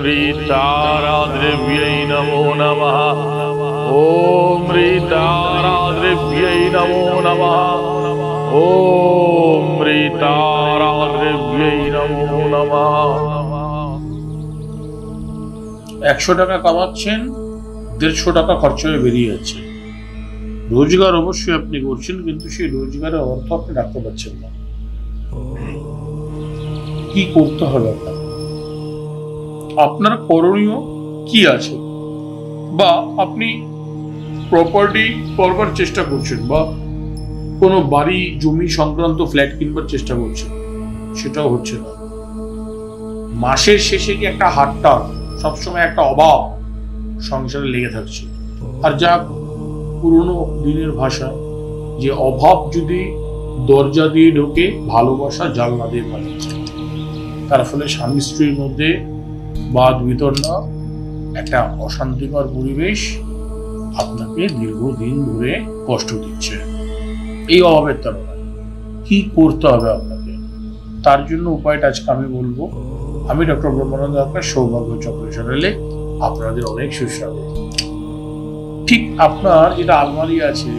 ह्रीताराद्रव्यै नमो नमः। ॐ ह्रीताराद्रव्यै नमो नमः। ॐ ह्रीताराद्रव्यै नमो नमः। 100 টাকা কামাচ্ছেন, 150 টাকা খরচা হয়ে বেরিয়ে যাচ্ছে। রোজগার অবশ্যই আপনি করছেন, কিন্তু সেই রোজগারের অর্থ আপনি রাখতে পারছেন না। কি করতে হবে আপনার করণীয় কি আছে? বা আপনি প্রপার্টি করবার চেষ্টা করছেন, বা কোনো বাড়ি জমি সংক্রান্ত ফ্ল্যাট কিনবার চেষ্টা করছেন, সেটাও হচ্ছে না। মাসের শেষে কি একটা হাটটা, সবসময় একটা অভাব সংসারে লেগে থাকছে। আর যা পুরনো দিনের ভাষা, যে অভাব যদি দরজা দিয়ে ঢোকে, ভালোবাসা জানলা দিয়ে পালিয়ে যায়। তার ফলে স্বামী স্ত্রীর মধ্যে বাদ বিতণ্ডা, একটা অশান্তিকর পরিবেশ আপনাকে দীর্ঘদিন ধরে কষ্ট দিচ্ছে। এই অভাবের তুলনায় কি করতে হবে আপনাকে, তার জন্য উপায়টা আজকে আমি বলবো। আমি ডক্টর ব্রহ্মানন্দ আপনার সৌভাগ্য চক্র চ্যানেলে আপনাদের অনেক সুস্বাগত। ঠিক আপনার যেটা আলমারি আছে,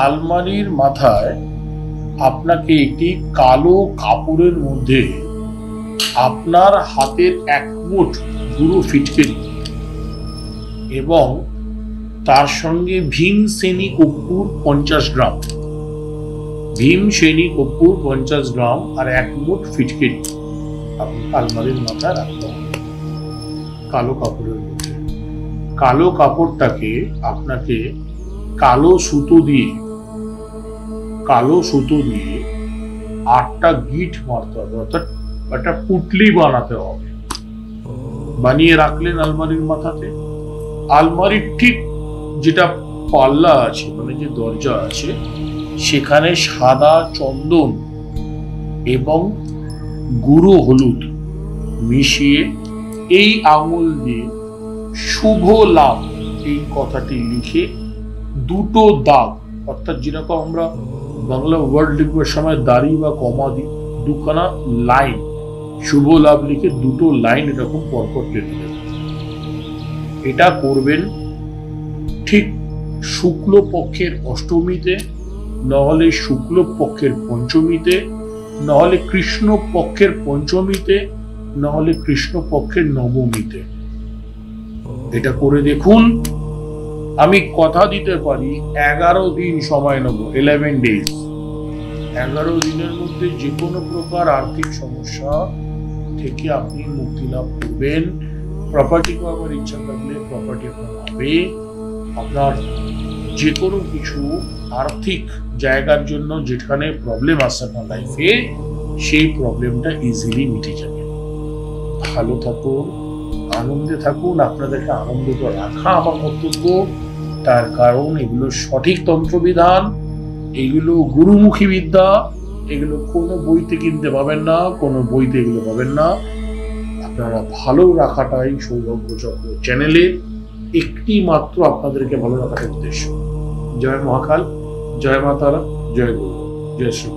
আলমারির মাথায় আপনাকে একটি কালো কাপড়ের মধ্যে আপনার হাতের 1 মুঠ গুঁড়ো ফিটকিরি এবং তার সঙ্গে ভীমসেনী কর্পূর 50 গ্রাম, ভীমসেনী কর্পূর 50 গ্রাম আর 1 মুঠ ফিটকিরি আপনি আলমারির মাথায় রাখতে হবে কালো কাপড়ের মধ্যে। কালো কাপড়টাকে আপনাকে কালো সুতো দিয়ে 8টা গিট মারতে হবে, অর্থাৎ একটা পুটলি বানাতে হবে। বানিয়ে রাখলেন আলমারির মাথাতে। আলমারির ঠিক যেটা পাল্লা আছে, মানে যে দরজা আছে, সেখানে সাদা চন্দন এবং গুঁড়ো হলুদ মিশিয়ে এই আঙুল দিয়ে শুভ লাভ এই কথাটি লিখে 2টো দাগ, অর্থাৎ যেরকম আমরা বাংলা ওয়ার্ড লিখবার সময় দাড়ি বা কমা দিই, 2খানা লাইন শুভ লাভ লিখে 2টো লাইন এরকম পরপর টেনে দেবেন। এটা করবেন ঠিক শুক্ল পক্ষের অষ্টমীতে, নহলে শুক্ল পক্ষের পঞ্চমীতে, নহলে কৃষ্ণ পক্ষের পঞ্চমীতে, নহলে কৃষ্ণ পক্ষের নবমীতে। এটা করে দেখুন। আমি কথা দিতে পারি 11 দিন সময় নেব, 11 ডেজ। 11 দিনের মধ্যে যে কোনো প্রকার আর্থিক সমস্যা থেকে আপনি মুক্তি লাভ করবেন। প্রপার্টি করবার ইচ্ছা থাকলে প্রপার্টি আপনার হবে। আপনার যে কোনো কিছু আর্থিক জায়গার জন্য যেখানে প্রবলেম আসছে আপনার লাইফে, সেই প্রবলেমটা ইজিলি মিটে যাবে। ভালো থাকুন, আনন্দে থাকুন। আপনাদেরকে আনন্দিত রাখা আমার কর্তব্য। তার কারণ এগুলো সঠিক তন্ত্রবিধান, এগুলো গুরুমুখী বিদ্যা, এগুলো কোনো বইতে কিনতে পাবেন না, কোনো বইতে এগুলো পাবেন না। আপনারা ভালো রাখাটাই সৌভাগ্য চক্র চ্যানেলের একটি মাত্র আপনাদেরকে ভালো রাখার উদ্দেশ্য। জয় মহাকাল, জয় মা তারা, জয় গুরু, জয় শ্রী।